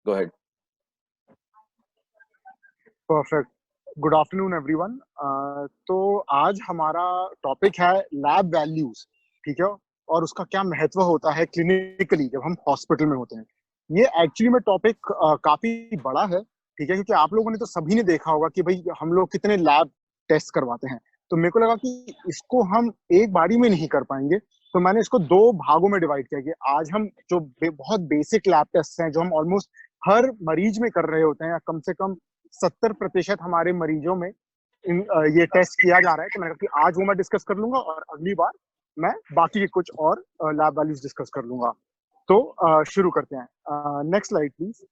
Go ahead. Perfect. Good afternoon everyone. तो आज हमारा टॉपिक है लैब वैल्यूज। ठीक है, और उसका क्या महत्व होता है क्लिनिकली जब हम हॉस्पिटल में होते हैं। ये एक्चुअली में टॉपिक काफी बड़ा है। ठीक है, क्योंकि आप लोगों ने तो सभी ने देखा होगा कि भाई हम लोग कितने लैब टेस्ट करवाते हैं। तो मेरे को लगा कि इसको हम एक बारी में नहीं कर पाएंगे, तो मैंने इसको दो भागों में डिवाइड किया कि आज हम जो बहुत बेसिक लैब टेस्ट हैं जो हम ऑलमोस्ट हर मरीज में कर रहे होते हैं, या कम से कम 70% हमारे मरीजों में ये टेस्ट किया जा रहा है। तो मैंने कहा कि आज वो मैं डिस्कस कर लूंगा और अगली बार मैं बाकी के कुछ और लैब वैल्यूज डिस्कस कर लूंगा। तो शुरू करते हैं। Next slide please.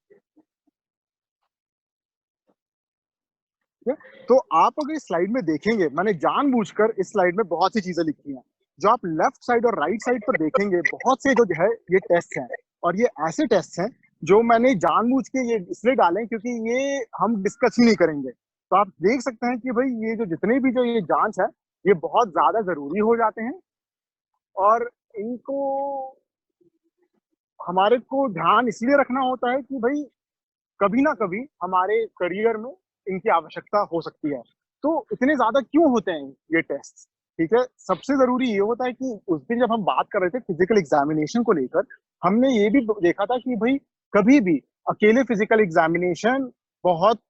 तो आप अगर इस स्लाइड में देखेंगे, मैंने जानबूझकर इस स्लाइड में बहुत सी चीजें लिखी हैं। जो आप लेफ्ट साइड और राइट साइड पर देखेंगे, बहुत से जो है ये टेस्ट हैं, और ये ऐसे टेस्ट हैं जो मैंने जानबूझ के ये इसलिए डाले क्योंकि ये हम डिस्कस ही नहीं करेंगे। तो आप देख सकते हैं कि भाई ये जो जितने भी जो ये जांच है, ये बहुत ज्यादा जरूरी हो जाते हैं, और इनको हमारे को ध्यान इसलिए रखना होता है कि भाई कभी ना कभी हमारे करियर में इनकी आवश्यकता हो सकती है। तो इतने ज्यादा क्यों होते हैं ये टेस्ट? ठीक है, सबसे जरूरी ये होता है कि उस दिन जब हम बात कर रहे थे फिजिकल एग्जामिनेशन को लेकर, हमने ये भी देखा था कि भाई कभी भी अकेले फिजिकल एग्जामिनेशन बहुत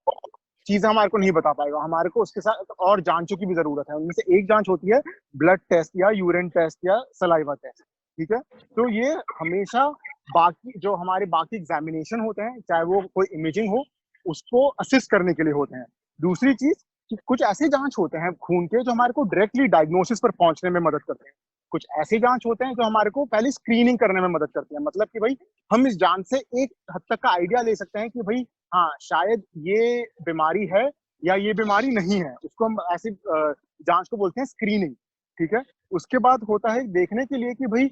चीजें हमारे को नहीं बता पाएगा। हमारे को उसके साथ और जांचों की भी जरूरत है। उनमें से एक जांच होती है ब्लड टेस्ट या यूरिन टेस्ट या सलाइवा टेस्ट। ठीक है, तो ये हमेशा बाकी जो हमारे बाकी एग्जामिनेशन होते हैं, चाहे वो कोई इमेजिंग हो, उसको असिस्ट करने के लिए होते हैं। दूसरी चीज कि कुछ ऐसे जांच होते हैं खून के जो हमारे को डायरेक्टली डायग्नोसिस पर पहुंचने में मदद करते हैं। कुछ ऐसे जांच होते हैं जो हमारे को पहले स्क्रीनिंग करने में मदद करते हैं। मतलब कि भाई हम इस जांच से एक हद तक का आइडिया ले सकते हैं कि भाई हाँ शायद ये बीमारी है या ये बीमारी नहीं है। उसको हम ऐसी जांच को बोलते हैं स्क्रीनिंग। ठीक है, उसके बाद होता है देखने के लिए कि भाई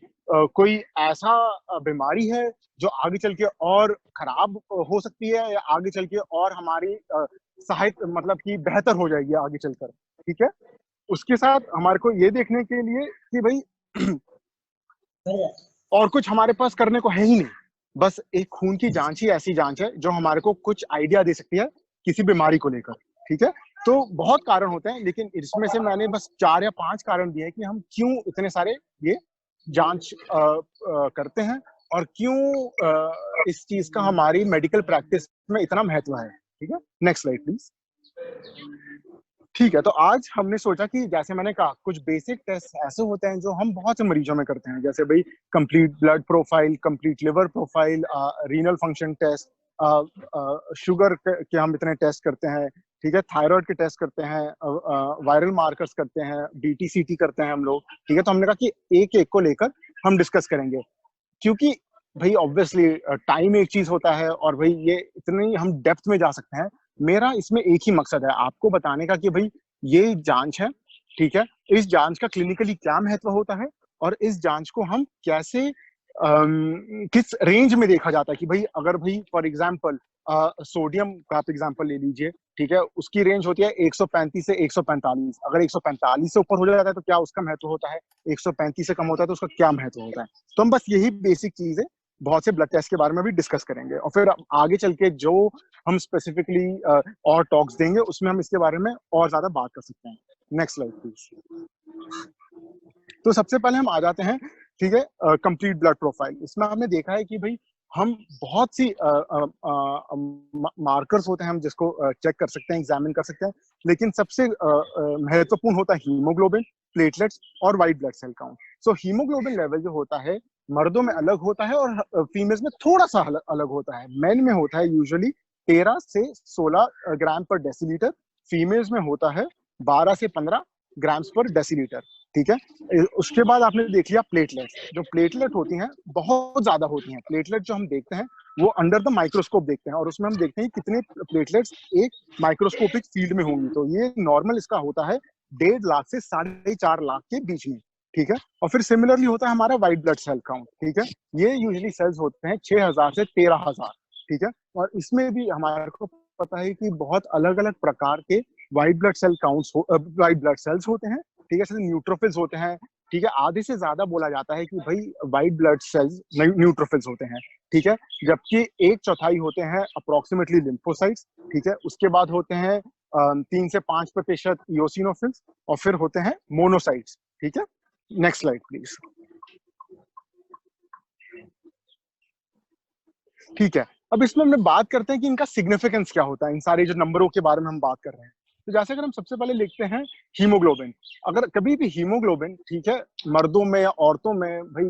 कोई ऐसा बीमारी है जो आगे चल के और खराब हो सकती है, या आगे चल के और हमारी सहायता मतलब कि बेहतर हो जाएगी आगे चलकर। ठीक है, उसके साथ हमारे को ये देखने के लिए कि भाई और कुछ हमारे पास करने को है ही नहीं। बस एक खून की जांच ही ऐसी जांच है जो हमारे को कुछ आइडिया दे सकती है किसी बीमारी को लेकर। ठीक है, तो बहुत कारण होते हैं, लेकिन इसमें से मैंने बस 4 या 5 कारण दिए हैं कि हम क्यों इतने सारे ये जांच करते हैं, और क्यों इस चीज का हमारी मेडिकल प्रैक्टिस में इतना महत्व है। ठीक है, नेक्स्ट स्लाइड प्लीज। ठीक है, तो आज हमने सोचा कि जैसे मैंने कहा कुछ बेसिक टेस्ट ऐसे होते हैं जो हम बहुत से मरीजों में करते हैं, जैसे भाई complete blood profile, complete liver profile, renal function test, sugar के हम इतने टेस्ट करते हैं। ठीक है, थायराइड के टेस्ट करते हैं, वायरल मार्कर्स करते हैं, डीटीसीटी करते हैं हम लोग। ठीक है, तो हमने कहा कि एक एक को लेकर हम डिस्कस करेंगे, क्योंकि भाई ऑब्वियसली टाइम एक चीज होता है, और भाई ये इतनी हम डेप्थ में जा सकते हैं। मेरा इसमें एक ही मकसद है आपको बताने का कि भाई ये जांच है। ठीक है, इस जांच का क्लिनिकली क्या महत्व होता है, और इस जांच को हम कैसे किस रेंज में देखा जाता है कि भाई अगर भाई फॉर एग्जांपल सोडियम का आप एग्जांपल ले लीजिए। ठीक है, उसकी रेंज होती है 135 से 145। अगर 145 से ऊपर हो जाता है तो क्या उसका महत्व होता है, 135 से कम होता है तो उसका क्या महत्व होता है। तो हम बस यही बेसिक चीज है, बहुत से ब्लड टेस्ट के बारे में भी डिस्कस करेंगे, और फिर आगे चल के जो हम स्पेसिफिकली और टॉक्स देंगे उसमें हम इसके बारे में और ज्यादा बात कर सकते हैं। Next slide please. तो सबसे पहले हम आ जाते हैं, ठीक है, कंप्लीट ब्लड प्रोफाइल। इसमें हमने देखा है कि भाई हम बहुत सी मार्कर्स होते हैं हम जिसको चेक कर सकते हैं, एग्जामिन कर सकते हैं, लेकिन सबसे महत्वपूर्ण होता है हीमोग्लोबिन, प्लेटलेट्स और white blood cell count. So haemoglobin level जो होता है मर्दों में अलग होता है और फीमेल्स में थोड़ा सा अलग होता है। मेन में होता है यूजुअली 13 से 16 ग्राम पर डेसीलीटर, फीमेल्स में होता है 12 से 15 ग्राम्स पर डेसीलीटर। ठीक है, उसके बाद आपने देख लिया प्लेटलेट। जो प्लेटलेट होती हैं बहुत ज्यादा होती हैं। प्लेटलेट जो हम देखते हैं वो अंडर द माइक्रोस्कोप देखते हैं, और उसमें हम देखते हैं कितने प्लेटलेट्स एक माइक्रोस्कोपिक फील्ड में होंगी। तो ये नॉर्मल इसका होता है 1.5 लाख से 4.5 लाख के बीच में। ठीक है, और फिर सिमिलरली होता है हमारा व्हाइट ब्लड सेल काउंट। ठीक है, ये यूजुअली सेल्स होते हैं 6,000 से 13,000। ठीक है, और इसमें भी हमारे को पता है कि बहुत अलग अलग प्रकार के white blood cell counts white blood cells होते हैं। ठीक है, जैसे न्यूट्रोफिल्स होते हैं, ठीक है, आधे से ज्यादा बोला जाता है कि भाई व्हाइट ब्लड सेल्स न्यूट्रोफिल्स होते हैं, ठीक है, जबकि एक चौथाई होते हैं अप्रोक्सीमेटली लिम्फोसाइट्स, ठीक है, उसके बाद होते हैं 3 से 5% इओसिनोफिल्स, और फिर होते हैं मोनोसाइट्स, ठीक है। Next slide please. ठीक है, अब इसमें हम बात करते हैं कि इनका सिग्निफिकेंस क्या होता है, इन सारे जो नंबरों के बारे में हम बात कर रहे हैं। तो जैसे अगर हम सबसे पहले लिखते हैं हीमोग्लोबिन, अगर कभी भी हीमोग्लोबिन, ठीक है, मर्दों में या औरतों में, भाई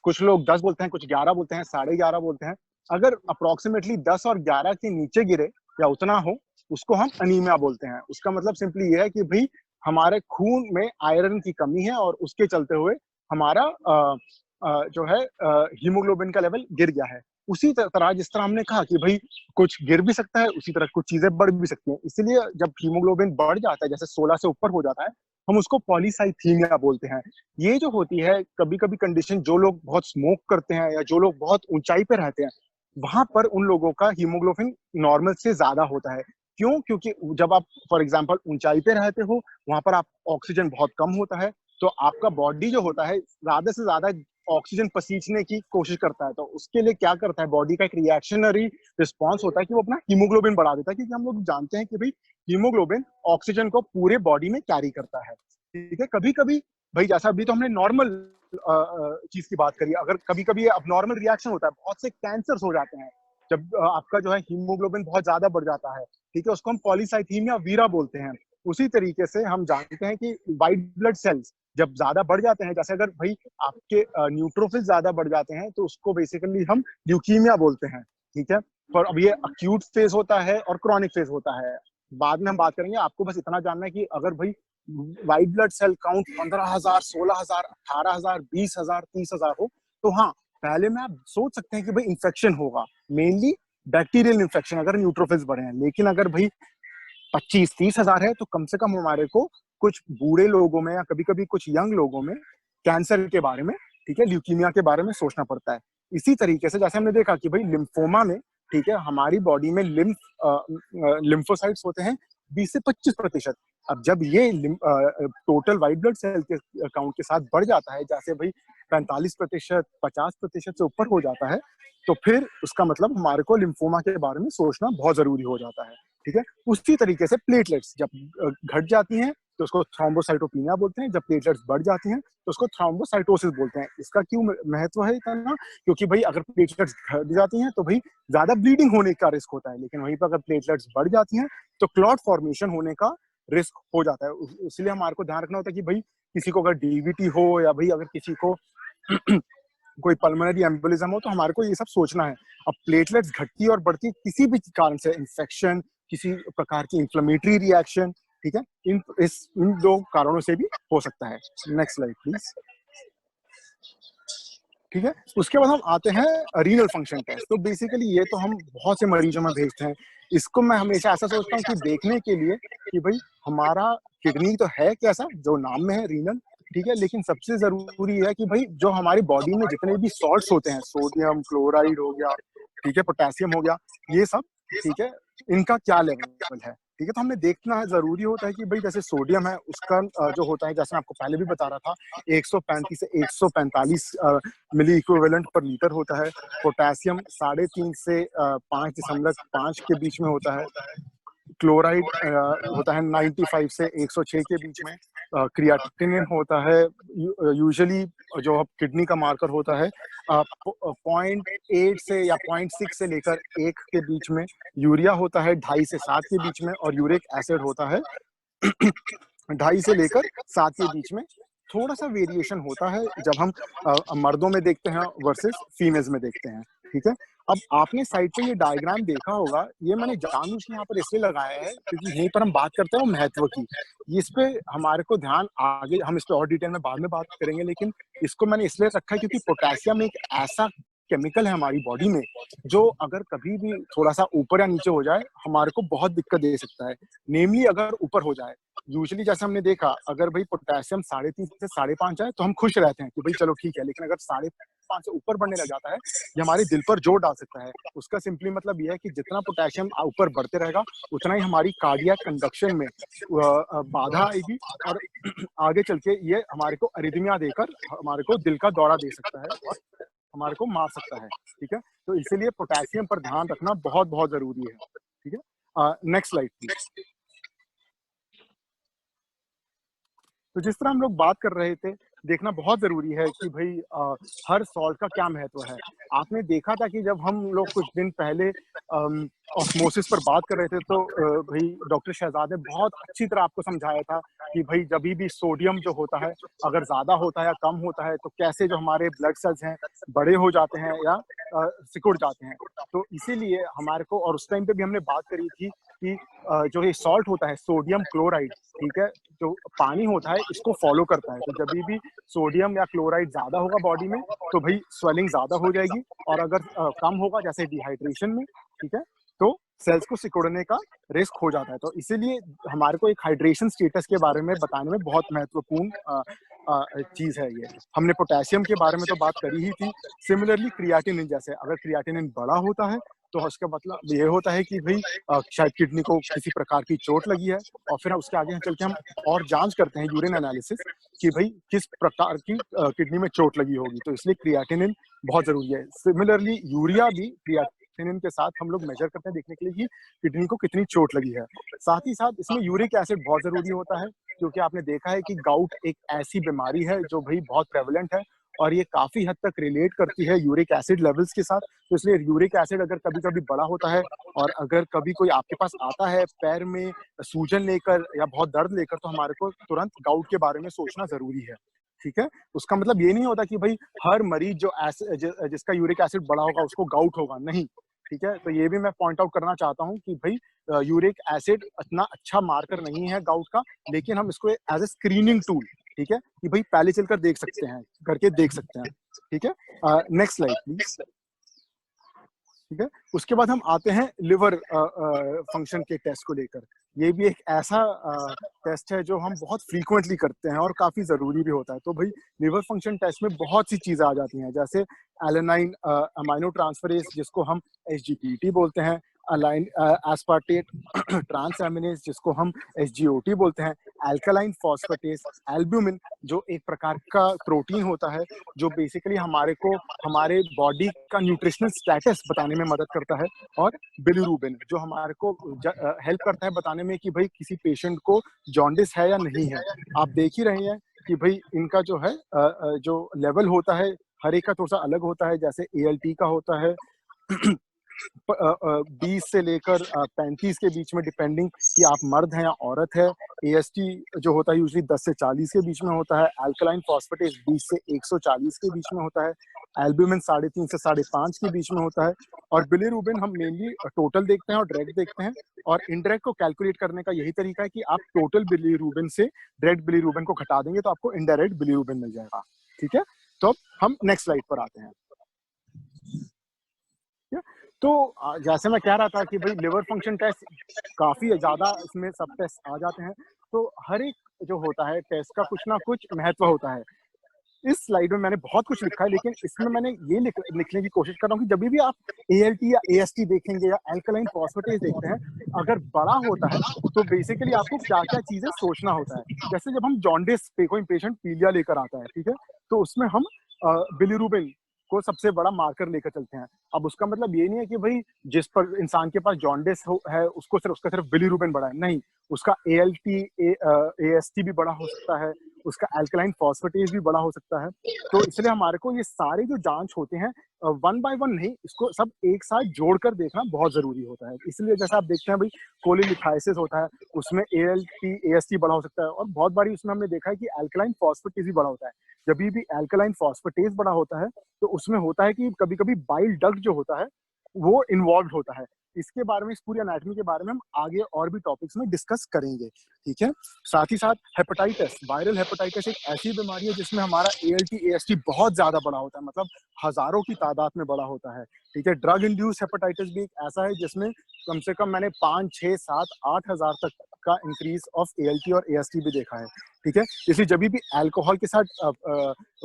कुछ लोग 10 बोलते हैं, कुछ 11 बोलते हैं, 11.5 बोलते हैं, अगर अप्रोक्सीमेटली 10 और 11 के नीचे गिरे या उतना हो, उसको हम अनीमिया बोलते हैं। उसका मतलब सिंपली ये है कि भाई हमारे खून में आयरन की कमी है और उसके चलते हुए हमारा जो है हीमोग्लोबिन का लेवल गिर गया है। उसी तरह जिस तरह हमने कहा कि भाई कुछ गिर भी सकता है, उसी तरह कुछ चीजें बढ़ भी सकती हैं। इसीलिए जब हीमोग्लोबिन बढ़ जाता है, जैसे 16 से ऊपर हो जाता है, हम उसको पॉलीसाइथीमिया बोलते हैं। ये जो होती है कभी कभी कंडीशन, जो लोग बहुत स्मोक करते हैं या जो लोग बहुत ऊंचाई पे रहते हैं, वहां पर उन लोगों का हीमोग्लोबिन नॉर्मल से ज्यादा होता है। क्यों? क्योंकि जब आप फॉर एग्जाम्पल ऊंचाई पे रहते हो, वहां पर आप ऑक्सीजन बहुत कम होता है, तो आपका बॉडी जो होता है ज्यादा से ज्यादा ऑक्सीजन पसींचने की कोशिश करता है। तो उसके लिए क्या करता है, बॉडी का एक रिएक्शनरी रिस्पॉन्स होता है कि वो अपना हीमोग्लोबिन बढ़ा देता है, क्योंकि हम लोग जानते हैं कि भाई हीमोग्लोबिन ऑक्सीजन को पूरे बॉडी में कैरी करता है, ठीक है। कभी कभी भाई जैसा अभी तो हमने नॉर्मल चीज की बात करी, अगर कभी कभी अब नॉर्मल रिएक्शन होता है, बहुत से कैंसर्स हो जाते हैं जब आपका जो है हीमोग्लोबिन बहुत ज्यादा बढ़ जाता है, ठीक है, उसको हम पॉलीसाइथीमिया वीरा बोलते हैं। उसी तरीके से हम जानते हैं कि व्हाइट ब्लड सेल्स जब ज्यादा बढ़ जाते हैं, जैसे अगर भाई आपके न्यूट्रोफिल ज्यादा बढ़ जाते हैं, तो उसको बेसिकली हम ल्यूकीमिया बोलते हैं, ठीक है। पर अब ये अक्यूट फेज होता है और क्रॉनिक फेज होता है, बाद में हम बात करेंगे। आपको बस इतना जानना है कि अगर भाई व्हाइट ब्लड सेल काउंट 15,000, 16,000, 18,000, 20,000, 30,000 हो, तो हाँ, पहले में आप सोच सकते हैं कि भाई इंफेक्शन होगा, मेनली बैक्टीरियल इंफेक्शन अगर न्यूट्रोफिल्स बढ़े हैं। लेकिन अगर भाई 25-30,000 है, तो कम से कम हमारे को कुछ बूढ़े लोगों में या कभी कभी कुछ यंग लोगों में कैंसर के बारे में, ठीक है, ल्यूकीमिया के बारे में सोचना पड़ता है। इसी तरीके से जैसे हमने देखा कि भाई लिम्फोमा में, ठीक है, हमारी बॉडी में लिम्फोसाइट्स होते हैं 20 से 25%। अब जब ये टोटल व्हाइट ब्लड सेल के काउंट के साथ बढ़ जाता है, जैसे भाई 45%, 50% से ऊपर हो जाता है, तो फिर उसका मतलब हमारे को लिम्फोमा के बारे में सोचना बहुत जरूरी हो जाता है, ठीक है। उसी तरीके से प्लेटलेट्स जब घट जाती हैं, तो उसको थ्रोम्बोसाइटोपिनिया बोलते हैं। जब प्लेटलेट्स बढ़ जाती हैं, तो उसको थ्रोम्बोसाइटोसिस बोलते हैं। इसका क्यों महत्व है इतना? क्योंकि भाई अगर प्लेटलेट्स घट जाती हैं, तो भाई ज्यादा ब्लीडिंग होने का रिस्क होता है, लेकिन वहीं पर अगर प्लेटलेट्स बढ़ जाती हैं, तो क्लॉट फॉर्मेशन होने का रिस्क हो जाता है। इसलिए हमारे को ध्यान रखना होता है कि भाई किसी को अगर डीवीटी हो, या भाई अगर किसी को कोई पल्मोनरी एम्बोलिज्म हो, तो हमारे को ये सब सोचना है। अब प्लेटलेट्स घटती और बढ़ती किसी भी कारण से, इन्फेक्शन, किसी प्रकार की इंफ्लेमेटरी रिएक्शन, ठीक है, इन दो कारणों से भी हो सकता है। Next slide please. ठीक है, उसके बाद हम आते हैं रीनल फंक्शन टेस्ट। तो बेसिकली ये तो हम बहुत से मरीजों में भेजते हैं। इसको मैं हमेशा ऐसा सोचता हूँ कि देखने के लिए कि भाई हमारा किडनी तो है कैसा, जो नाम में है रीनल, ठीक है, लेकिन सबसे जरूरी है कि भाई जो हमारी बॉडी में जितने भी सॉल्ट्स होते हैं, सोडियम क्लोराइड हो गया, ठीक है, पोटेशियम हो गया, ये सब, ठीक है, इनका क्या लेवल है, ठीक है। तो हमें देखना है, जरूरी होता है कि भाई जैसे सोडियम है, उसका जो होता है, जैसे मैं आपको पहले भी बता रहा था, 135 से 145 मिली इक्विवेलेंट पर लीटर होता है। पोटेशियम 3.5 से 5.5 के बीच में होता है। क्लोराइड होता है 95 से 106 के बीच में। क्रिएटिनिन होता है यूजुअली, जो किडनी का मार्कर होता है, 0.8 से या 0.6 से लेकर 1 के बीच में। यूरिया होता है 2.5 से 7 के बीच में, और यूरिक एसिड होता है 2.5 से लेकर 7 के बीच में। थोड़ा सा वेरिएशन होता है जब हम मर्दों में देखते हैं वर्सेस फीमेल्स में देखते हैं, ठीक है। अब आपने साइड पे ये डायग्राम देखा होगा, ये मैंने जानबूझ के यहाँ पर इसलिए लगाया है क्योंकि यहीं पर हम बात करते हैं महत्व की। इस पे हमारे को ध्यान, आगे हम इस पे और डिटेल में बाद में बात करेंगे, लेकिन इसको मैंने इसलिए रखा है क्योंकि पोटेशियम एक ऐसा केमिकल है हमारी बॉडी में, जो अगर कभी भी थोड़ा सा ऊपर या नीचे हो जाए, हमारे को बहुत दिक्कत दे सकता है। नेमली अगर ऊपर हो जाए, यूजुअली जैसे हमने देखा, अगर भाई पोटेशियम 3.5 से 5.5 आए, तो हम खुश रहते हैं कि भाई चलो ठीक है। लेकिन अगर 5 से ऊपर बढ़ने लग जाता है, ये हमारे दिल पर जोर डाल सकता है। उसका सिंपली मतलब ये है कि जितना पोटेशियम ऊपर बढ़ते रहेगा, उतना ही हमारी कार्डियक कंडक्शन में बाधा आएगी और आगे चल के ये हमारे को अरिथमिया देकर हमारे को दिल का दौरा दे सकता है और हमारे को मार सकता है, ठीक है? तो इसीलिए पोटेशियम पर ध्यान रखना बहुत-बहुत ज़रूरी है, ठीक है? Next slide please. तो जिस तरह हम लोग बात कर रहे थे, देखना बहुत ज़रूरी है कि भई हर सॉल्ट का क्या महत्व है। आपने देखा था कि जब हम लोग कुछ दिन पहले ऑस्मोसिस पर बात कर रहे थे तो भई डॉक्टर शहजाद ने बहुत अच्छी तरह आपको समझाया था कि भई जभी भी सोडियम जो होता है, अगर ज़्यादा होता है या कम होता है, तो कैसे जो हमारे ब्लड सेल्स हैं, बड़े हो जाते हैं या सिकुड़ जाते हैं। तो इसीलिए हमारे को और उस टाइम पे भी हमने बात करी थी कि जो ये सॉल्ट होता है, सोडियम क्लोराइड, ठीक है? जो पानी होता है, इसको फ़ॉलो करता है। तो जभी भी सोडियम या क्लोराइड ज़्यादा होगा बॉडी में, तो भई स्वेलिंग ज़्यादा हो जाएगी और अगर कम होगा जैसे डिहाइड्रेशन में, ठीक है? तो सेल्स को सिकुड़ने का रिस्क हो जाता है। तो इसीलिए हमारे को एक हाइड्रेशन स्टेटस के बारे में बताने में बहुत महत्वपूर्ण चीज़ है ये। हमने पोटेशियम के बारे में तो बात करी ही थी। सिमिलरली क्रिएटिनिन जैसे अगर क्रिएटिनिन बड़ा होता है, तो उसका मतलब ये होता है कि भई शायद किडनी को किसी प्रकार की चोट लगी है और फिर उसके आगे चल के हम और जाँच करते हैं यूरिन एनालिसिस कि भई किस प्रकार की किडनी में चोट लगी होगी। तो इसलिए क्रिएटिनिन बहुत ज़रूरी है। सिमिलरली यूरिया भी क्रिएटिनिन के साथ हम लोग मेज़र करते हैं देखने के लिए कि किडनी को कितनी चोट लगी है। साथ ही साथ इसमें यूरिक एसिड बहुत ज़रूरी होता है क्योंकि आपने देखा है कि गाउट एक ऐसी बीमारी है जो भई बहुत प्रेवलेंट है और ये काफ़ी हद तक रिलेट करती है यूरिक एसिड लेवल्स के साथ। तो इसलिए यूरिक एसिड अगर कभी-कभी बड़ा होता है और अगर कभी कोई आपके पास आता है पैर में सूजन लेकर या बहुत दर्द लेकर, तो हमारे को तुरंत गाउट के बारे में सोचना ज़रूरी है, ठीक है? उसका मतलब ये नहीं होता कि भई हर मरीज़ जो जिसका यूरिक एसिड बढ़ा होगा उसको गाउट होगा, नहीं, ठीक है? तो ये भी मैं पॉइंट आउट करना चाहता हूँ कि भई यूरिक एसिड इतना अच्छा मार्कर नहीं है गाउट का, लेकिन हम इसको एज़ अ स्क्रीनिंग टूल, ठीक है? कि भई पहले चलकर देख सकते हैं, करके देख सकते हैं, ठीक है? Next slide please. ठीक है? उसके बाद हम आते हैं लिवर फंक्शन के टेस्ट को लेकर। ये भी एक ऐसा टेस्ट है जो हम बहुत फ्रीक्वेंटली करते हैं और काफ़ी ज़रूरी भी होता है। तो भई लिवर फंक्शन टेस्ट में बहुत सी चीज़ें आ जाती हैं, जैसे एलानाइन अमाइनो ट्रांसफरेज़ जिसको हम एसजीपीटी बोलते हैं, एस्पार्टेट ट्रांसएमिनेज़ जिसको हम एसजीओटी बोलते हैं, अल्कलाइन फॉस्फेटेज़, एल्ब्यूमिन जो एक प्रकार का प्रोटीन होता है, जो बेसिकली हमारे को हमारे बॉडी का न्यूट्रिशनल स्टेटस बताने में मदद करता है और बिलिरुबिन जो हमारे को हेल्प करता है बताने में कि भाई किसी पेशेंट को जॉन्डिस है या नहीं है। आप देख ही रहे हैं कि भाई इनका जो है जो लेवल होता है हर एक का थोड़ा सा अलग होता है, जैसे एएलटी का होता है 20 से लेकर 35 के बीच में डिपेंडिंग कि आप मर्द हैं या औरत है। एएसटी जो होता है यूजुअली 10 से 40 के बीच में होता है। अल्कलाइन फॉस्फेटेज 20 से 140 के बीच में होता है। एल्ब्यूमिन 3.5 से 5.5 के बीच में होता है और बिलिरुबिन हम मेनली टोटल देखते हैं और डायरेक्ट देखते हैं और इनडायरेक्ट को कैलकुलेट करने का यही तरीका है कि आप टोटल बिलिरुबिन से डायरेक्ट बिलिरुबिन को घटा देंगे तो आपको इनडायरेक्ट बिलिरुबिन मिल जाएगा। ठीक है, तो अब हम नेक्स्ट स्लाइड पर आते हैं। तो जैसे मैं कह रहा था कि भाई लिवर फंक्शन टेस्ट काफ़ी ज़्यादा इसमें सब टेस्ट आ जाते हैं, तो हर एक जो होता है टेस्ट का कुछ ना कुछ महत्व होता है। इस स्लाइड में मैंने बहुत कुछ लिखा है, लेकिन इसमें मैंने ये लिखने की कोशिश कर रहा हूँ कि जब भी आप एएलटी या एएसटी देखेंगे या अल्कलाइन फॉस्फेटेज देखते हैं, अगर बड़ा होता है, तो बेसिकली आपको क्या-क्या चीज़ें सोचना होता है। जैसे जब हम जॉन्डिस पे कोई पेशेंट पीलिया लेकर आता है, ठीक है? तो उसमें हम बिलिरुबिन को सबसे बड़ा मार्कर लेकर चलते हैं। अब उसका मतलब ये नहीं है कि भई जिस पर इंसान के पास जॉन्डिस है उसका सिर्फ बिलिरुबिन बढ़ा है, नहीं, उसका एएलटी एएसटी भी बड़ा हो सकता है, उसका अल्कलाइन फॉस्फेटेज भी बड़ा हो सकता है। तो इसलिए हमारे को ये सारे जो जाँच होते हैं वन बाय वन नहीं, इसको सब एक साथ जोड़कर देखना बहुत ज़रूरी होता है। इसलिए जैसा आप देखते हैं भई कोलिलिथाइसिस होता है, उसमें एएलटी, एएसटी बड़ा हो सकता है और बहुत बारी उसमें हमने देखा है कि अल्कलाइन फॉस्फेटेज भी बड़ा होता है। जभी भी अल्कलाइन फॉस्फेटेज बड़ा होता है, तो उसमें होता है कि कभी-कभी बाइल डक्ट जो होता है, वो इन्वॉल्व्ड होता है। इसके बारे में, इस पूरी एनाटॉमी के बारे में हम आगे और भी टॉपिक्स में डिस्कस करेंगे, ठीक है? साथ ही साथ हेपेटाइटिस, वायरल हेपेटाइटिस एक ऐसी बीमारी है जिसमें हमारा एएलटी, एएसटी बहुत ज़्यादा बड़ा होता है, मतलब हज़ारों की तादाद में बड़ा होता है, ठीक है? ड्रग इंड्यूस्ड हेपेटाइटिस भी एक ऐसा है जिसमें कम से कम मैंने 5, 6, 7, 8 हज़ार तक का इंक्रीज ऑफ ALT और AST भी देखा है, ठीक है। इसलिए जब भी अल्कोहल के साथ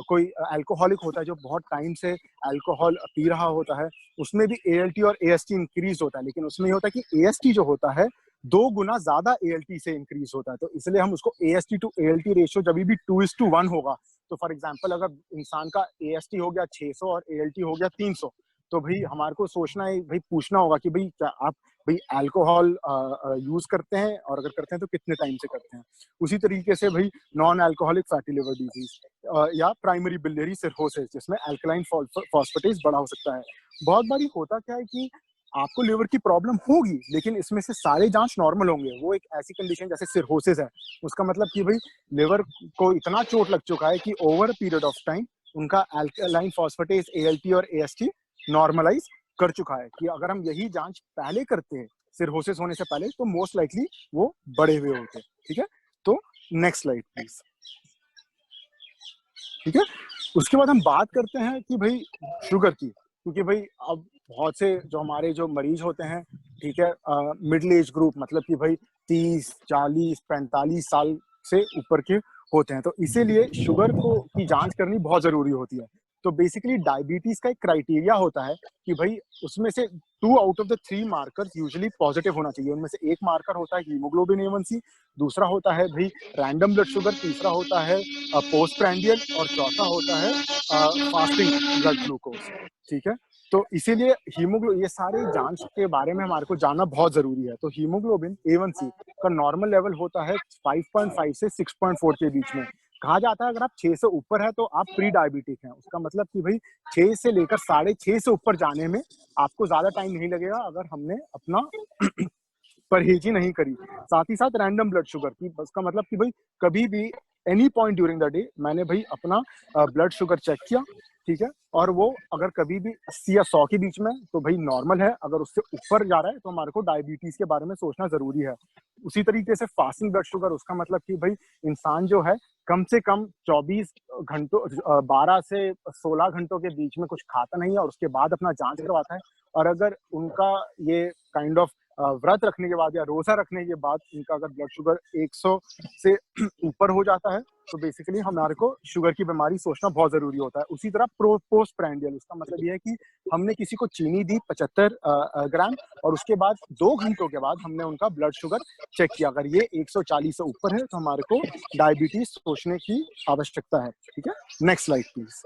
कोई अल्कोहलिक होता है जो बहुत टाइम से अल्कोहल पी रहा होता है, उसमें भी ALT और AST इंक्रीज होता है, लेकिन उसमें ये होता है कि AST जो होता है 2 गुना ज्यादा ALT से इंक्रीज होता है। तो इसलिए हम उसको AST to ALT रेशियो जब भी 2:1 होगा, तो फॉर एग्जाम्पल अगर इंसान का AST हो गया 600 और ALT हो गया 300, तो भाई हमारे को सोचना है, भाई पूछना होगा कि भाई क्या आप भाई अल्कोहल यूज करते हैं, और अगर करते हैं तो कितने टाइम से करते हैं। उसी तरीके से भाई non alcoholic fatty liver disease या प्राइमरी बिलियरी सिरोसिस, जिसमें अल्कलाइन फॉस्फेटेज बड़ा हो सकता है। बहुत बारी होता क्या है कि आपको लिवर की प्रॉब्लम होगी, लेकिन इसमें से सारे जांच नॉर्मल होंगे। वो एक ऐसी कंडीशन जैसे सिरोसिस है, उसका मतलब कि भाई लिवर को इतना चोट लग चुका है कि ओवर पीरियड ऑफ टाइम उनका अल्कलाइन फॉस्फेटेज ALT और AST नॉर्मलाइज कर चुका है, कि अगर हम यही जांच पहले करते हैं सिरोसिस होने से पहले, तो मोस्ट लाइकली वो बड़े हुए होते। ठीक है, तो नेक्स्ट स्लाइड प्लीज। ठीक है, उसके बाद हम बात करते हैं कि भाई शुगर की, क्योंकि भाई अब बहुत से जो हमारे जो मरीज होते हैं, ठीक है, मिडिल एज ग्रुप, मतलब कि भाई 30, 40, 45 साल से ऊपर के होते हैं, तो इसीलिए शुगर को की जांच करनी बहुत जरूरी होती है। तो बेसिकली डायबिटीज का एक क्राइटेरिया होता है कि भाई उसमें से 2 out of the 3 markers usually positive होना चाहिए। उनमें से एक मार्कर होता है हीमोग्लोबिन A1C, दूसरा होता है भाई रैंडम ब्लड शुगर, तीसरा होता है पोस्ट प्रैंडियल, और चौथा होता है फास्टिंग ब्लड ग्लूकोज। ठीक है, तो इसीलिए ये सारे जांच के बारे में हमारे को जानना बहुत जरूरी है। तो हीमोग्लोबिन A1C का नॉर्मल लेवल होता है 5.5 से 6.4 के बीच में। कहा जाता है अगर आप 6 से ऊपर है तो आप प्री डायबिटिक हैं। उसका मतलब कि भाई 6 से लेकर 6.5 से ऊपर जाने में आपको ज्यादा टाइम नहीं लगेगा, अगर हमने अपना परहेज ही नहीं करी। साथ ही साथ रैंडम ब्लड शुगर की, उसका मतलब कि भाई कभी भी any point during the day मैंने भाई अपना ब्लड शुगर चेक किया, ठीक है, और वो अगर कभी भी 80 या 100 के बीच में, तो भाई नॉर्मल है। अगर उससे ऊपर जा रहा है तो हमारे को डायबिटीज के बारे में सोचना जरूरी है। उसी तरीके से फास्टिंग ब्लड शुगर, उसका मतलब कि भाई इंसान जो है कम से कम 24 घंटों 12 से 16 घंटों के बीच में कुछ खाता नहीं है, और उसके बाद अपना जांच करवाता है। और अगर उनका ये काइंड ऑफ व्रत रखने के बाद या रोजा रखने के बाद इनका अगर ब्लड शुगर 100 से ऊपर हो जाता है, तो बेसिकली हमारे को शुगर की बीमारी सोचना बहुत जरूरी होता है। उसी तरह पोस्ट प्रैंडियल, उसका मतलब यह है कि हमने किसी को चीनी दी 75 ग्राम, और उसके बाद 2 घंटों के बाद हमने उनका ब्लड शुगर चेक किया, अगर ये 140 से ऊपर है तो हमारे को डायबिटीज सोचने की आवश्यकता है। ठीक है, नेक्स्ट स्लाइड प्लीज।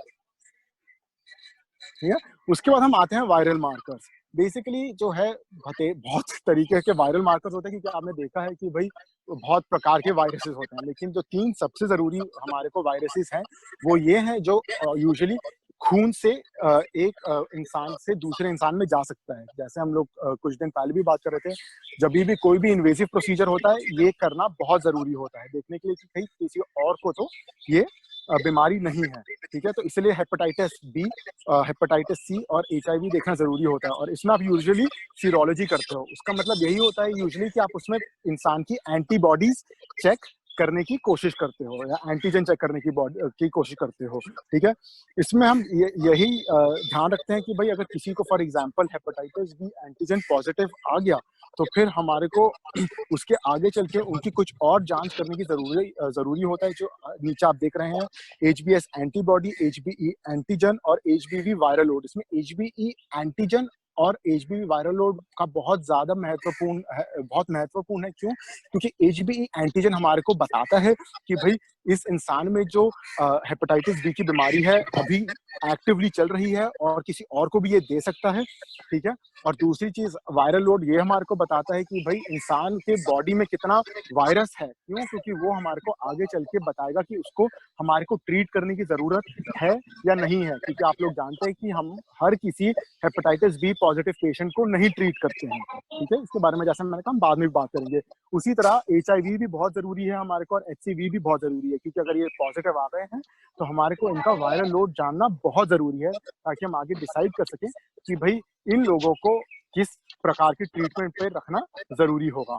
ठीक है, उसके बाद हम आते हैं वायरल मार्कर्स। बेसिकली जो है बहुत तरीके के वायरल मार्कर्स होते हैं, क्योंकि आपने देखा है कि भाई बहुत प्रकार के वायरसेस होते हैं, लेकिन जो 3 सबसे जरूरी हमारे को वायरसेस हैं वो ये हैं, जो यूजुअली खून से एक इंसान से दूसरे इंसान में जा सकता है। जैसे हम लोग कुछ दिन पहले भी बात कर रहे थे, जब भी कोई भी इन्वेसिव प्रोसीजर होता है ये करना बहुत जरूरी होता है, देखने के लिए कि कहीं किसी और को तो ये बीमारी नहीं है। ठीक है, तो इसलिए हेपेटाइटिस बी, हेपेटाइटिस सी और HIV देखना जरूरी होता है, और इसमें आप यूजुअली सीरोलॉजी करते हो। उसका मतलब यही होता है यूजुअली कि आप उसमें इंसान की एंटीबॉडीज चेक करने की कोशिश करते हो, या एंटीजन चेक करने की कोशिश करते हो। ठीक है, इसमें हम यही ध्यान रखते हैं कि भाई अगर किसी को for example hepatitis B antigen positive आ गया, तो फिर हमारे को उसके आगे चल के उनकी कुछ और जांच करने की जरूरी होता है। जो नीचे आप देख रहे हैं, HBS एंटीबॉडी, HBE एंटीजन और HBV वायरल लोड। इसमें HBE एंटीजन और HBV वायरल लोड का बहुत ज्यादा महत्वपूर्ण है। क्यों? क्योंकि HBE एंटीजन हमारे को बताता है कि भाई इस इंसान में जो हेपेटाइटिस बी की बीमारी है अभी एक्टिवली चल रही है, और किसी और को भी ये दे सकता है। ठीक है, और दूसरी चीज वायरल लोड ये हमारे को बताता है कि भाई इंसान के बॉडी में कितना वायरस है। क्यों? क्योंकि वो हमारे को आगे चल के बताएगा कि उसको हमारे को ट्रीट करने की जरूरत है या नहीं है। क्योंकि आप लोग जानते हैं कि हम हर किसी हेपेटाइटिस बी पॉजिटिव पेशेंट को नहीं ट्रीट करते हैं। ठीक है, इसके बारे में जैसे मैंने कहा बाद में भी बात करेंगे। उसी तरह HIV भी बहुत जरूरी है हमारे को, और HCV भी बहुत जरूरी है, क्योंकि अगर ये पॉजिटिव आ गए हैं तो हमारे को इनका वायरल लोड जानना बहुत जरूरी है, ताकि हम आगे डिसाइड कर सकें कि भाई इन लोगों को किस प्रकार की ट्रीटमेंट पे रखना जरूरी होगा।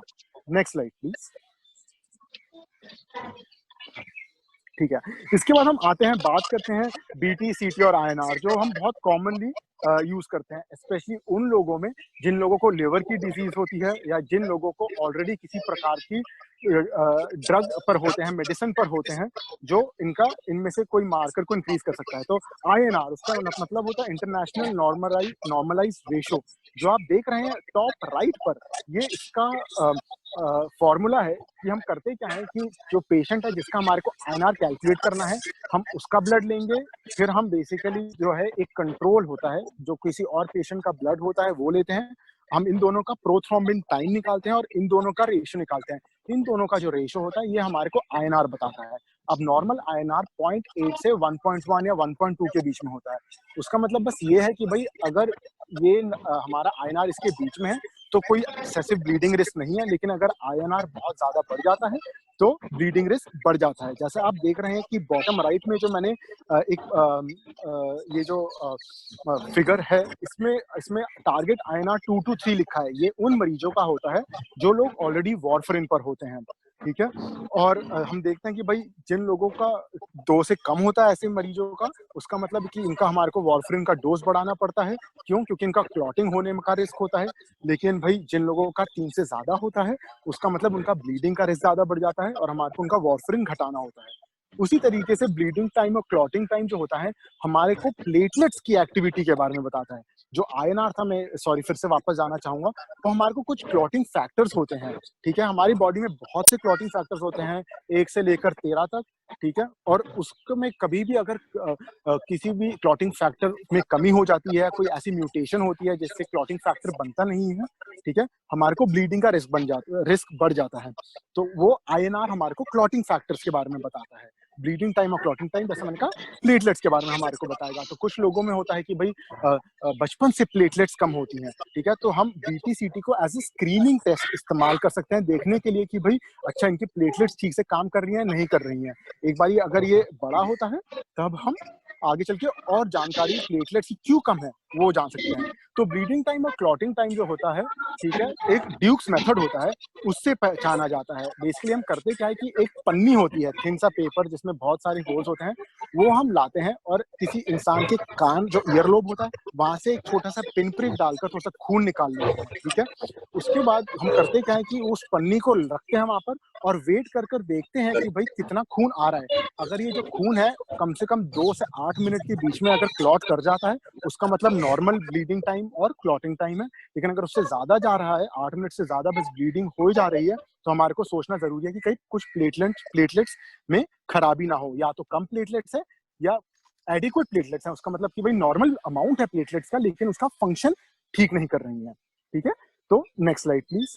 Next slide please. ठीक है, इसके बाद हम आते हैं, बात करते हैं BT, CT और INR, जो हम बहुत कॉमनली यूज करते हैं, स्पेशली उन लोगों में जिन लोगों को लिवर की डिजीज होती है या जिन लोगों को ऑलरेडी किसी प्रकार की ड्रग पर होते हैं, मेडिसिन पर होते हैं, जो इनका इनमें से कोई मार्कर को इंक्रीज कर सकता है। तो INR उसका मतलब होता है इंटरनेशनल नॉर्मलाइज रेशो। जो आप देख रहे हैं टॉप राइट पर, ये इसका फॉर्मूला है कि हम करते क्या है कि जो पेशेंट है जिसका हमारे को INR कैलकुलेट करना है, हम उसका ब्लड लेंगे, फिर हम बेसिकली जो है एक कंट्रोल होता है जो किसी और पेशेंट का ब्लड होता है वो लेते हैं, हम इन दोनों का प्रोथ्रोम्बिन टाइम निकालते हैं और इन दोनों का रेशियो निकालते हैं। इन दोनों का जो रेशियो होता है ये हमारे को INR बताता है। अब नॉर्मल INR 0.8 से 1.1 या 1.2 के बीच में होता है। उसका मतलब बस ये है कि भाई अगर ये हमारा INR इसके बीच में है तो कोई एक्सेसिव ब्लीडिंग रिस्क नहीं है, लेकिन अगर INR बहुत ज्यादा बढ़ जाता है तो ब्लीडिंग रिस्क बढ़ जाता है। जैसे आप देख रहे हैं कि बॉटम राइट में जो मैंने ये जो फिगर है इसमें टारगेट INR 2 to 3 लिखा है। ये उन मरीजों का होता है जो लोग ऑलरेडी वारफरिन पर होते हैं, ठीक है। और हम देखते हैं कि भाई जिन लोगों का 2 से कम होता है ऐसे मरीजों का, उसका मतलब कि इनका हमारे को वारफरिन का डोज बढ़ाना पड़ता है। क्यों? क्योंकि इनका क्लॉटिंग होने का रिस्क होता है। लेकिन भाई जिन लोगों का 3 से ज्यादा होता है उसका मतलब उनका ब्लीडिंग का रिस्क ज्यादा बढ़ जाता है और हमारे को उनका वारफरिन घटाना होता है। उसी तरीके से ब्लीडिंग टाइम और क्लॉटिंग टाइम जो होता है हमारे को प्लेटलेट्स की एक्टिविटी के बारे में बताता है। जो INR था, मैं सॉरी फिर से वापस जाना चाहूंगा, तो हमारे को कुछ क्लॉटिंग फैक्टर्स होते हैं, ठीक है। हमारी बॉडी में बहुत से क्लॉटिंग फैक्टर्स होते हैं, 1 से लेकर 13 तक, ठीक है। और उसको में कभी भी अगर किसी भी क्लॉटिंग फैक्टर में कमी हो जाती है, कोई ऐसी म्यूटेशन होती है जिससे क्लॉटिंग फैक्टर बनता नहीं है, ठीक है, हमारे को ब्लीडिंग का रिस्क बढ़ जाता है। तो वो INR हमारे को क्लॉटिंग फैक्टर्स के बारे में बताता है। ब्लीडिंग टाइम और क्लॉटिंग टाइम, जैसे मैंने कहा, प्लेटलेट्स के बारे में हमारे को बताएगा। तो कुछ लोगों में होता है कि भाई बचपन से प्लेटलेट्स कम होती हैं, ठीक है, तो हम BT-CT को एज ए स्क्रीनिंग टेस्ट इस्तेमाल कर सकते हैं देखने के लिए कि भाई अच्छा इनकी प्लेटलेट्स ठीक से काम कर रही हैं नहीं कर रही हैं। एक बार अगर ये बड़ा होता है तब हम आगे चल के और जानकारी प्लेटलेट्स की क्यों कम है वो जान सकते हैं। तो ब्लीडिंग टाइम और क्लॉटिंग टाइम जो होता है, ठीक है, एक ड्यूक्स मेथड होता है, उससे पहचाना जाता है। बेसिकली हम करते क्या है कि एक पन्नी होती है, थिन सा पेपर जिसमें बहुत सारे होल्स होते हैं, वो हम लाते हैं और किसी इंसान के कान जो ईयरलोब होता है वहां से एक छोटा सा पिन प्रिक डालकर थोड़ा सा खून निकाल लेते हैं, ठीक है। उसके बाद हम करते क्या है कि उस पन्नी को रखते हैं वहां पर और वेट कर देखते हैं कि भाई कितना खून आ रहा है। अगर ये जो खून है कम से कम 2 से 8 मिनट के बीच में अगर क्लॉट कर जाता है, उसका मतलब नॉर्मल ब्लीडिंग टाइम और क्लॉटिंग टाइम है। लेकिन अगर उससे ज्यादा जा रहा है, 8 मिनट से ज्यादा बस ब्लीडिंग हो जा रही है, तो हमारे को सोचना जरूरी है कि कहीं कुछ प्लेटलेट्स में खराबी ना हो। या तो कम प्लेटलेट्स है या एडिक्वेट प्लेटलेट्स है, उसका मतलब कि भाई नॉर्मल अमाउंट है प्लेटलेट्स का, लेकिन उसका फंक्शन ठीक नहीं कर रही है, ठीक है। तो नेक्स्ट स्लाइड प्लीज।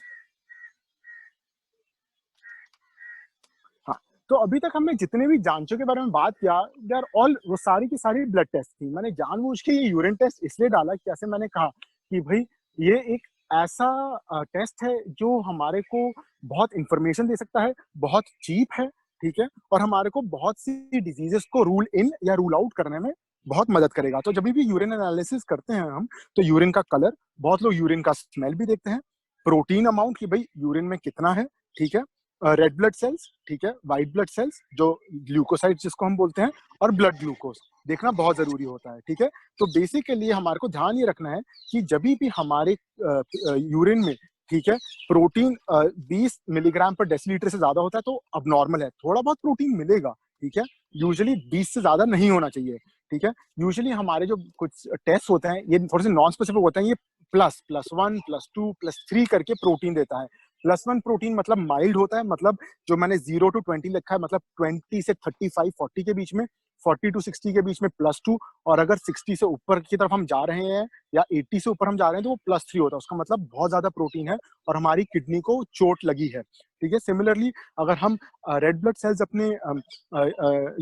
हाँ, तो अभी तक हमने जितने भी जांचों के बारे में बात किया, दे आर ऑल, वो सारी की सारी ब्लड टेस्ट थी। मैंने जानबूझ के ये यूरिन टेस्ट इसलिए डाला कि जैसे मैंने कहा कि भाई ये एक ऐसा टेस्ट है जो हमारे को बहुत इंफॉर्मेशन दे सकता है, बहुत चीप है, ठीक है, और हमारे को बहुत सी डिजीजेस को रूल इन या रूल आउट करने में बहुत मदद करेगा। तो जब भी यूरिन एनालिसिस करते हैं हम, तो यूरिन का कलर, बहुत लोग यूरिन का स्मेल भी देखते हैं, प्रोटीन अमाउंट कि भाई यूरिन में कितना है, ठीक है, रेड ब्लड सेल्स, ठीक है, व्हाइट ब्लड सेल्स जो ग्लूकोसाइड जिसको हम बोलते हैं, और ब्लड ग्लूकोज देखना बहुत जरूरी होता है, ठीक है। तो बेसिकली हमारे को ध्यान ये रखना है कि जब भी हमारे यूरिन में, ठीक है, प्रोटीन 20 मिलीग्राम पर डेसीलीटर से ज्यादा होता है तो अब नॉर्मल है, थोड़ा बहुत प्रोटीन मिलेगा, ठीक है, यूजुअली 20 से ज्यादा नहीं होना चाहिए, ठीक है। यूजुअली हमारे जो कुछ टेस्ट होते हैं ये थोड़े से नॉन स्पेसिफिक होते हैं, ये +1 +2 +3 करके प्रोटीन देता है। +1 प्रोटीन मतलब माइल्ड होता है, मतलब जो मैंने 0 to 20 लिखा है, मतलब 20 से 35 40 के बीच में, 40 to 60 के बीच में +2, और अगर 60 से ऊपर की तरफ हम जा रहे हैं या 80 से ऊपर हम जा रहे हैं तो वो +3 होता है। उसका मतलब बहुत ज्यादा प्रोटीन है और हमारी किडनी को चोट लगी है, ठीक है। सिमिलरली अगर हम रेड ब्लड सेल्स अपने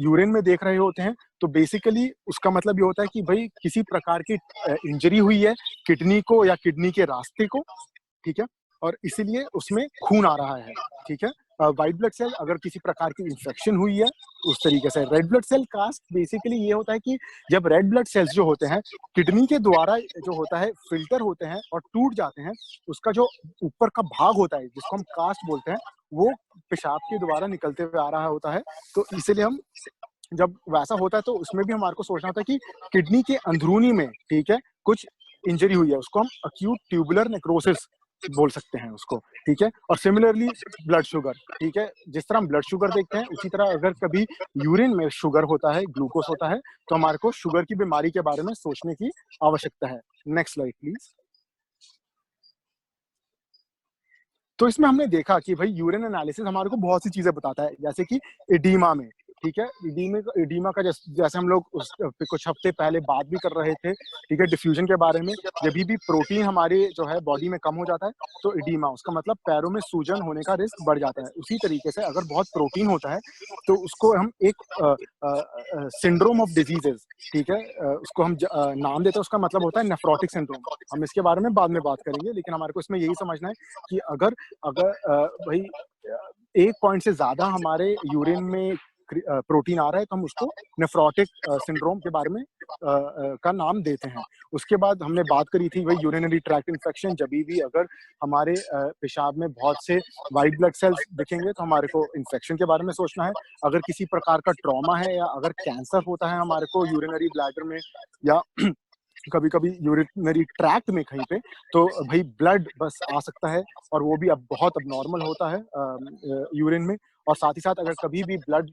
यूरिन में देख रहे होते हैं तो बेसिकली उसका मतलब ये होता है कि भाई किसी प्रकार की इंजरी हुई है किडनी को या किडनी के रास्ते को, ठीक है, और इसीलिए उसमें खून आ रहा है, ठीक है। व्हाइट ब्लड सेल अगर किसी प्रकार की इंफेक्शन हुई है उस तरीके से। Red blood cell count basically ये होता है कि जब रेड ब्लड सेल्स जो होते हैं किडनी के द्वारा जो होता है फिल्टर होते हैं और टूट जाते हैं, उसका जो ऊपर का भाग होता है जिसको हम कास्ट बोलते हैं, वो पेशाब के द्वारा निकलते हुए आ रहा होता है, तो इसीलिए हम जब वैसा होता है तो उसमें भी हमारे को सोचना होता है कि किडनी के अंदरूनी में, ठीक है, कुछ इंजरी हुई है, उसको हम अक्यूट ट्यूबुलर नेक्रोसिस बोल सकते हैं उसको, ठीक है। और सिमिलरली ब्लड शुगर, ठीक है, जिस तरह हम ब्लड शुगर देखते हैं उसी तरह अगर कभी यूरिन में शुगर होता है, ग्लूकोज होता है, तो हमारे को शुगर की बीमारी के बारे में सोचने की आवश्यकता है। Next slide please. तो इसमें हमने देखा कि भाई यूरिन एनालिसिस हमारे को बहुत सी चीजें बताता है, जैसे कि एडीमा में, ठीक है, एडीमा का जैसे हम लोग कुछ हफ्ते पहले बात भी कर रहे थे, ठीक है, डिफ्यूजन के बारे में। जब भी प्रोटीन हमारे जो है बॉडी में कम हो जाता है तो एडीमा, उसका मतलब पैरों में सूजन होने का रिस्क बढ़ जाता है। उसी तरीके से अगर बहुत प्रोटीन होता है तो उसको हम एक सिंड्रोम ऑफ डिजीजेस, ठीक है, उसको हम नाम देते हैं, उसका मतलब होता है नेफ्रोटिक सिंड्रोम। हम इसके बारे में बाद में बात करेंगे, लेकिन हमारे को इसमें यही समझना है कि अगर भाई 1 पॉइंट से ज्यादा हमारे यूरिन में प्रोटीन आ रहा है तो हम उसको नेफ्रोटिक सिंड्रोम के बारे में का नाम देते हैं। उसके बाद हमने बात करी थी भाई यूरिनरी ट्रैक्ट इन्फेक्शन, जब भी अगर हमारे पेशाब में बहुत से वाइट ब्लड सेल्स दिखेंगे तो हमारे को इन्फेक्शन के बारे में सोचना है। अगर किसी प्रकार का ट्रॉमा है या अगर कैंसर होता है हमारे को यूरिनरी ब्लैडर में या कभी कभी यूरिनरी ट्रैक्ट में कहीं पे, तो भाई ब्लड बस आ सकता है और वो भी अब बहुत अबनॉर्मल होता है यूरिन में। और साथ ही साथ अगर कभी भी ब्लड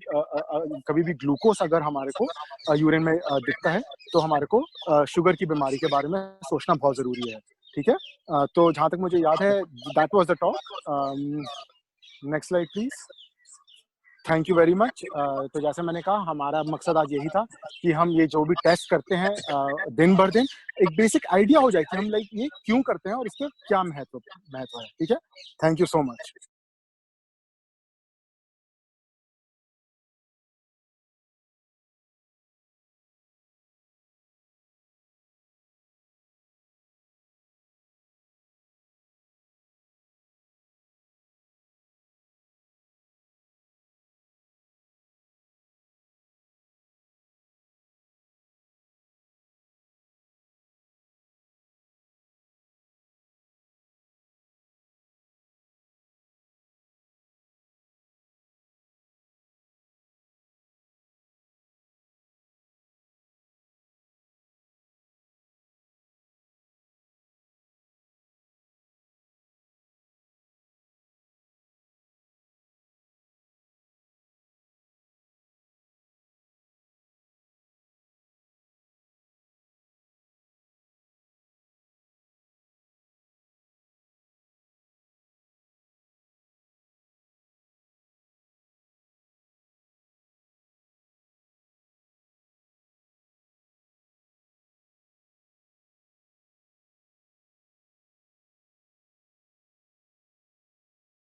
कभी भी ग्लूकोज अगर हमारे को यूरिन में दिखता है तो हमारे को शुगर की बीमारी के बारे में सोचना बहुत जरूरी है, ठीक है। तो जहां तक मुझे याद है that was the talk. Next slide please. Thank you very much. तो जैसे मैंने कहा हमारा मकसद आज यही था कि हम ये जो भी टेस्ट करते हैं दिन भर दिन एक बेसिक आइडिया हो जाए कि हम लाइक ये क्यों करते हैं और इसके क्या महत्व है, ठीक है। Thank you so much.